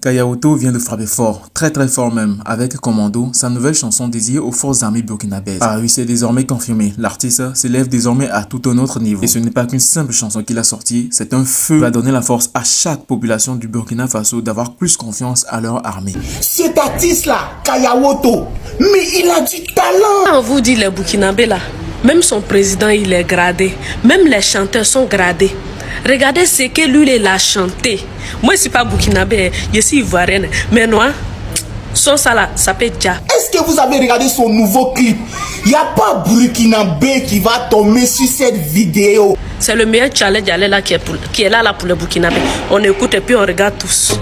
Kayaoto vient de frapper fort, très fort même, avec Commando, sa nouvelle chanson dédiée aux forces armées burkinabèses. Ah oui, c'est désormais confirmé, l'artiste s'élève désormais à tout un autre niveau. Et ce n'est pas qu'une simple chanson qu'il a sortie, c'est un feu qui va donner la force à chaque population du Burkina Faso d'avoir plus confiance à leur armée. Cet artiste-là, Kayaoto, mais il a du talent. Quand on vous dit les Burkinabés là, même son président il est gradé, même les chanteurs sont gradés. Regardez ce que lui il a chanté. Moi je suis pas burkinabé, je suis ivoirienne, mais non, son ça là, ça peut déjà. Est-ce que vous avez regardé son nouveau clip? Il n'y a pas burkinabé qui va tomber sur cette vidéo. C'est le meilleur challenge là qui est là pour le burkinabé. On écoute et puis on regarde tous.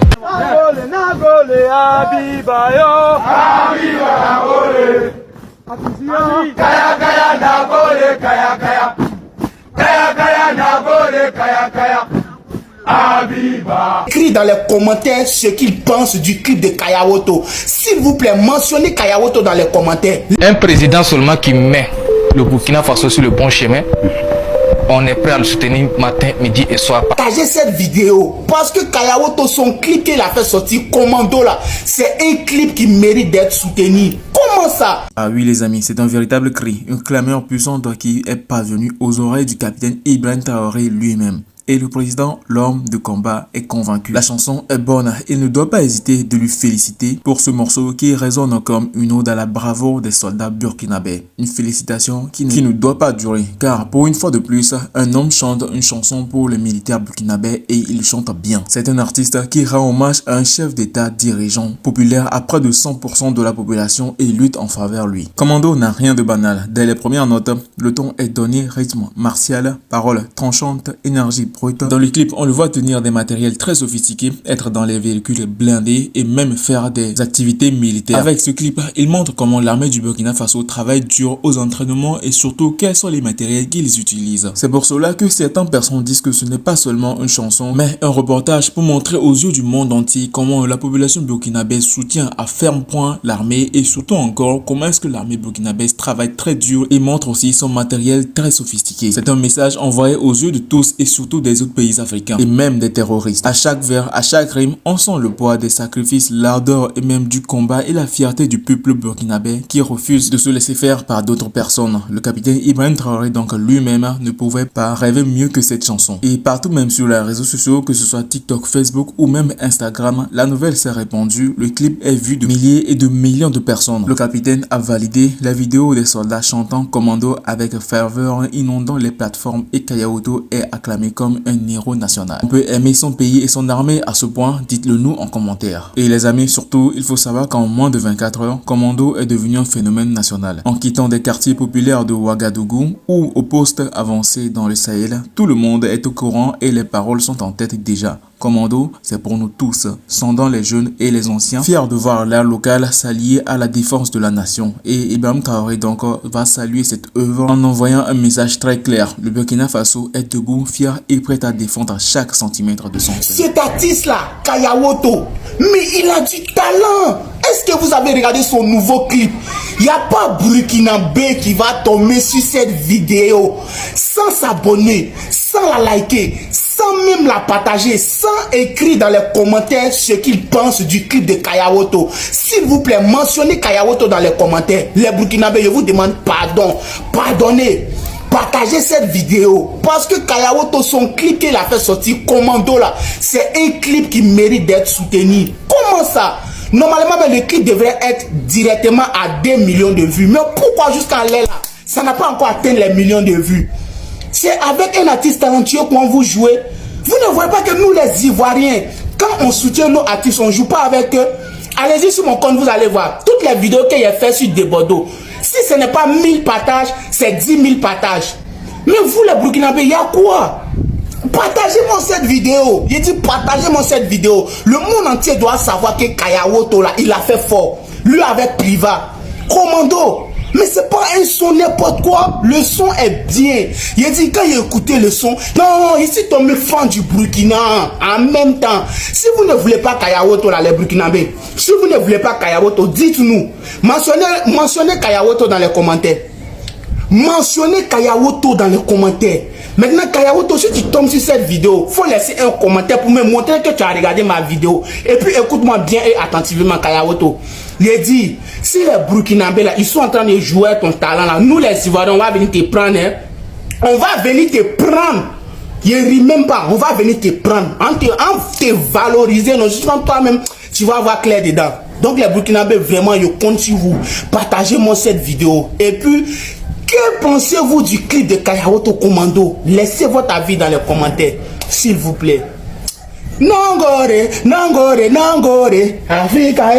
Écrit dans les commentaires ce qu'il pense du clip de Kayaoto. S'il vous plaît, mentionnez Kayaoto dans les commentaires. Un président seulement qui met le Burkina Faso sur le bon chemin, on est prêt à le soutenir matin, midi et soir. Partagez cette vidéo parce que Kayaoto, son clip qu'il a fait sortir, Commando là, c'est un clip qui mérite d'être soutenu. Comment ça? Ah oui les amis, c'est un véritable cri, une clameur puissante qui est parvenue aux oreilles du capitaine Ibrahim Traoré lui-même. Et le président, l'homme de combat, est convaincu. La chanson est bonne. Il ne doit pas hésiter de lui féliciter pour ce morceau qui résonne comme une ode à la bravoure des soldats burkinabés. Une félicitation qui ne doit pas durer. Car pour une fois de plus, un homme chante une chanson pour les militaires burkinabés et il chante bien. C'est un artiste qui rend hommage à un chef d'état dirigeant populaire à près de 100% de la population et lutte en faveur de lui. Commando n'a rien de banal. Dès les premières notes, le ton est donné rythme martial, paroles tranchantes, énergie. Dans le clip, on le voit tenir des matériels très sophistiqués, être dans les véhicules blindés et même faire des activités militaires. Avec ce clip, il montre comment l'armée du Burkina Faso travaille dur aux entraînements et surtout quels sont les matériels qu'ils utilisent. C'est pour cela que certaines personnes disent que ce n'est pas seulement une chanson, mais un reportage pour montrer aux yeux du monde entier comment la population burkinabèse soutient à ferme point l'armée et surtout encore comment est-ce que l'armée burkinabèse travaille très dur et montre aussi son matériel très sophistiqué. C'est un message envoyé aux yeux de tous et surtout des autres pays africains et même des terroristes. À chaque vers, à chaque rime, on sent le poids des sacrifices, l'ardeur et même du combat et la fierté du peuple burkinabé qui refuse de se laisser faire par d'autres personnes. Le capitaine Ibrahim Traoré donc lui-même ne pouvait pas rêver mieux que cette chanson. Et partout même sur les réseaux sociaux, que ce soit TikTok, Facebook ou même Instagram, la nouvelle s'est répandue, le clip est vu de milliers et de millions de personnes. Le capitaine a validé la vidéo des soldats chantant Commando avec ferveur inondant les plateformes et Kayaoto est acclamé comme un héros national. On peut aimer son pays et son armée à ce point, dites-le nous en commentaire. Et les amis, surtout, il faut savoir qu'en moins de 24 heures, Commando est devenu un phénomène national. En quittant des quartiers populaires de Ouagadougou ou au poste avancé dans le Sahel, tout le monde est au courant et les paroles sont en tête déjà. Commando, c'est pour nous tous, sondant les jeunes et les anciens, fiers de voir l'air local s'allier à la défense de la nation. Et Ibrahim Traoré donc va saluer cette œuvre en envoyant un message très clair. Le Burkina Faso est debout, fier et prêt à défendre chaque centimètre de son pays. Cet artiste-là, Kayaoto, mais il a du talent. Est-ce que vous avez regardé son nouveau clip? Il n'y a pas burkinabé qui va tomber sur cette vidéo sans s'abonner, sans la liker, sans même la partager, sans écrire dans les commentaires ce qu'il pense du clip de Kayaoto. S'il vous plaît, mentionnez Kayaoto dans les commentaires. Les burkinabés, je vous demande pardon. Pardonnez. Partagez cette vidéo parce que Kayaoto, son clip qu'il a fait sortir, Commando là, c'est un clip qui mérite d'être soutenu. Comment ça? Normalement, le clip devrait être directement à 2 millions de vues. Mais pourquoi jusqu'à là, ça n'a pas encore atteint les millions de vues? C'est avec un artiste talentueux qu'on vous joue. Vous ne voyez pas que nous les Ivoiriens, quand on soutient nos artistes, on ne joue pas avec eux. Allez-y sur mon compte, vous allez voir. Toutes les vidéos qu'il a fait sur Desbordeaux. Si ce n'est pas 1000 partages, c'est 10 000 partages. Mais vous les Burkinabés, il y a quoi? Partagez-moi cette vidéo. J'ai dit partagez-moi cette vidéo. Le monde entier doit savoir que Kayaoto là, il a fait fort. Lui avec Priva. Commando. Mais c'est pas un son n'importe quoi. Le son est bien. Il a dit quand il a écouté le son, non, ici tombé fan du Burkina en même temps. Si vous ne voulez pas Kayaoto là, les Burkinabés, si vous ne voulez pas Kayaoto, dites-nous. Mentionnez Kayaoto dans les commentaires. Mentionnez Kayaoto dans les commentaires. Maintenant, Kayawoto, si tu tombes sur cette vidéo, faut laisser un commentaire pour me montrer que tu as regardé ma vidéo. Et puis, écoute-moi bien et attentivement, Kayawoto. Il dit, si les Burkinabés, là, ils sont en train de jouer ton talent, là, nous, les Ivoiriens, on va venir te prendre, hein. On va venir te prendre. Il ne rit même pas. On va venir te prendre. En te valoriser, non, justement, toi-même, tu vas avoir clair dedans. Donc, les Burkinabés, vraiment, je compte sur vous. Partagez-moi cette vidéo. Et puis, que pensez-vous du clip de Kayawoto Commando? Laissez votre avis dans les commentaires, s'il vous plaît. Nangore, Nangore, Nangore, Africa,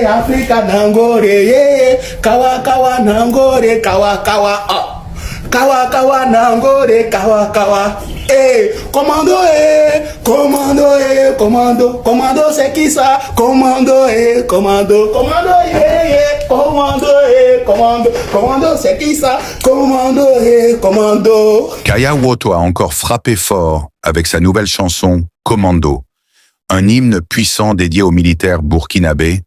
Africa, Nangore, Kawa, Kawa, Nangore, Kawa, Kawa, Kawa, Kawa, Nangore, Kawa, Kawa. Commando, commando, commando, commando, c'est qui ça? Commando, commando, commando, commando, commando, commando, c'est qui ça? Commando, commando. Kayawoto a encore frappé fort avec sa nouvelle chanson Commando, un hymne puissant dédié aux militaires burkinabés,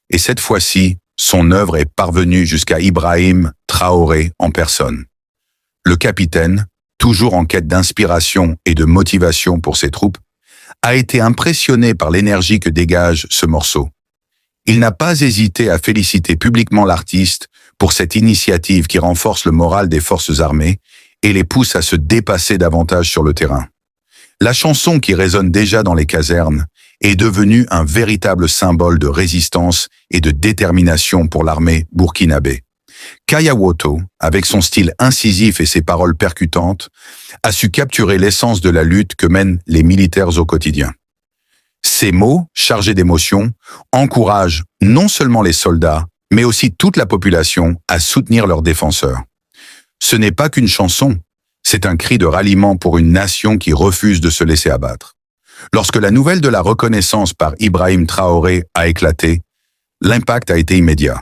et cette fois-ci, son œuvre est parvenue jusqu'à Ibrahim Traoré en personne. Le capitaine, toujours en quête d'inspiration et de motivation pour ses troupes, a été impressionné par l'énergie que dégage ce morceau. Il n'a pas hésité à féliciter publiquement l'artiste pour cette initiative qui renforce le moral des forces armées et les pousse à se dépasser davantage sur le terrain. La chanson qui résonne déjà dans les casernes est devenue un véritable symbole de résistance et de détermination pour l'armée burkinabé. Kayawoto, avec son style incisif et ses paroles percutantes, a su capturer l'essence de la lutte que mènent les militaires au quotidien. Ces mots, chargés d'émotion, encouragent non seulement les soldats, mais aussi toute la population à soutenir leurs défenseurs. Ce n'est pas qu'une chanson, c'est un cri de ralliement pour une nation qui refuse de se laisser abattre. Lorsque la nouvelle de la reconnaissance par Ibrahim Traoré a éclaté, l'impact a été immédiat.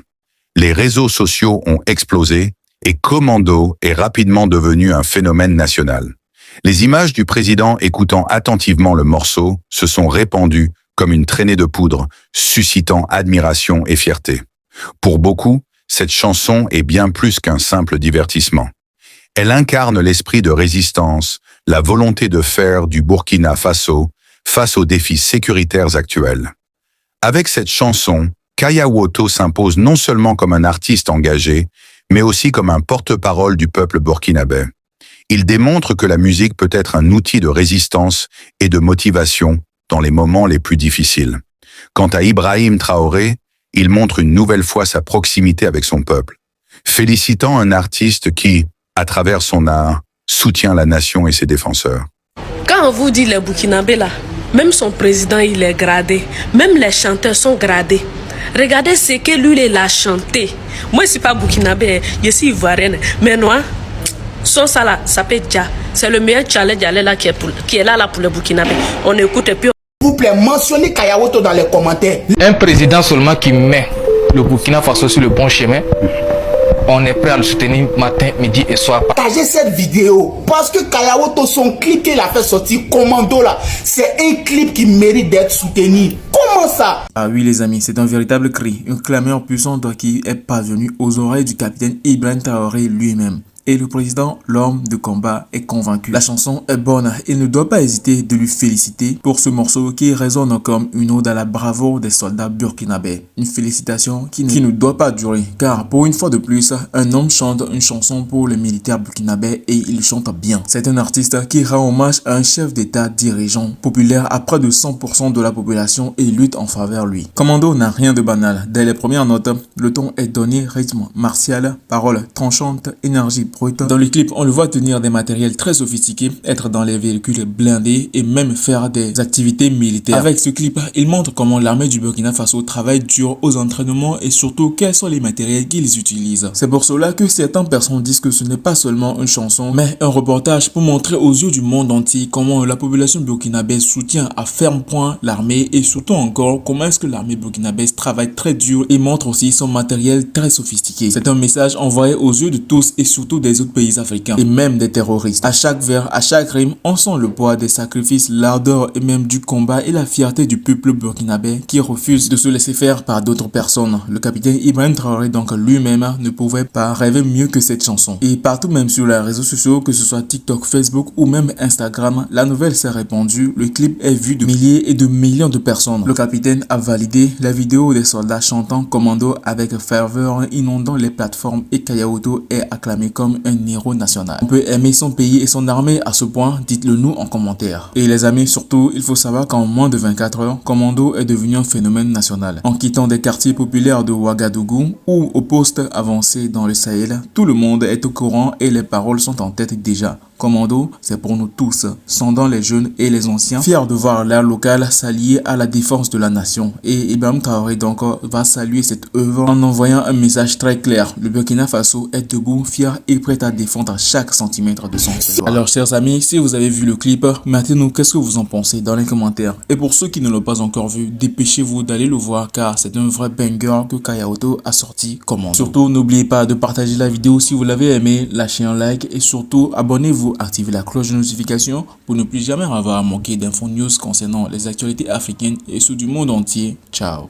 Les réseaux sociaux ont explosé et Commando est rapidement devenu un phénomène national. Les images du président écoutant attentivement le morceau se sont répandues comme une traînée de poudre, suscitant admiration et fierté. Pour beaucoup, cette chanson est bien plus qu'un simple divertissement. Elle incarne l'esprit de résistance, la volonté de faire du Burkina Faso face aux défis sécuritaires actuels. Avec cette chanson, Kayawoto s'impose non seulement comme un artiste engagé, mais aussi comme un porte-parole du peuple burkinabé. Il démontre que la musique peut être un outil de résistance et de motivation dans les moments les plus difficiles. Quant à Ibrahim Traoré, il montre une nouvelle fois sa proximité avec son peuple, félicitant un artiste qui, à travers son art, soutient la nation et ses défenseurs. Quand on vous dit les Burkinabés là, même son président il est gradé, même les chanteurs sont gradés. Regardez ce que lui il a chanté. Moi je suis pas burkinabé, je suis ivoirienne, mais non, son ça là, ça peut déjà. C'est le meilleur challenge là qui est là pour le Burkinabé. On écoute et puis. S'il vous plaît, mentionnez Kayawoto dans les commentaires. Un président seulement qui met le Burkina Faso sur le bon chemin, on est prêt à le soutenir matin, midi et soir. Partagez cette vidéo parce que Kayawoto, son clip qu'il a fait sortir, Commando là, c'est un clip qui mérite d'être soutenu. Comment ça? Ah oui les amis, c'est un véritable cri, une clameur puissante qui est parvenue aux oreilles du capitaine Ibrahim Traoré lui-même. Et le président, l'homme de combat, est convaincu. La chanson est bonne. Il ne doit pas hésiter de lui féliciter pour ce morceau qui résonne comme une ode à la bravoure des soldats burkinabés. Une félicitation qui ne doit pas durer. Car pour une fois de plus, un homme chante une chanson pour les militaires burkinabés et il chante bien. C'est un artiste qui rend hommage à un chef d'état dirigeant populaire à près de 100% de la population et lutte en faveur de lui. Commando n'a rien de banal. Dès les premières notes, le ton est donné, rythme martial, paroles tranchantes, énergie brute. Dans le clip, on le voit tenir des matériels très sophistiqués, être dans les véhicules blindés et même faire des activités militaires. Avec ce clip, il montre comment l'armée du Burkina Faso travaille dur aux entraînements et surtout quels sont les matériels qu'ils utilisent. C'est pour cela que certaines personnes disent que ce n'est pas seulement une chanson, mais un reportage pour montrer aux yeux du monde entier comment la population burkinabé soutient à ferme point l'armée et surtout encore comment est-ce que l'armée burkinabé travaille très dur et montre aussi son matériel très sophistiqué. C'est un message envoyé aux yeux de tous et surtout surtout des autres pays africains et même des terroristes. À chaque vers, à chaque rime, on sent le poids des sacrifices, l'ardeur et même du combat et la fierté du peuple burkinabé qui refuse de se laisser faire par d'autres personnes. Le capitaine Ibrahim Traoré donc lui-même ne pouvait pas rêver mieux que cette chanson. Et partout même sur les réseaux sociaux, que ce soit TikTok, Facebook ou même Instagram, la nouvelle s'est répandue, le clip est vu de milliers et de millions de personnes. Le capitaine a validé la vidéo des soldats chantant Commando avec ferveur, inondant les plateformes et Kayaoto est acclamé comme un héros national. On peut aimer son pays et son armée à ce point, dites-le nous en commentaire. Et les amis, surtout, il faut savoir qu'en moins de 24 heures, Commando est devenu un phénomène national. En quittant des quartiers populaires de Ouagadougou ou au poste avancé dans le Sahel, tout le monde est au courant et les paroles sont en tête déjà. Commando, c'est pour nous tous, sondant les jeunes et les anciens, fiers de voir l'air local s'allier à la défense de la nation. Et Ibrahim Traoré donc va saluer cette œuvre en envoyant un message très clair. Le Burkina Faso est debout, fier et prêt à défendre chaque centimètre de son territoire. Alors chers amis, si vous avez vu le clip, mettez-nous qu'est-ce que vous en pensez dans les commentaires. Et pour ceux qui ne l'ont pas encore vu, dépêchez-vous d'aller le voir car c'est un vrai banger que Kayaoto a sorti Commando. Surtout, n'oubliez pas de partager la vidéo si vous l'avez aimé, lâchez un like et surtout abonnez-vous. Activez la cloche de notification pour ne plus jamais avoir à manquer d'infos news concernant les actualités africaines et ceux du monde entier. Ciao.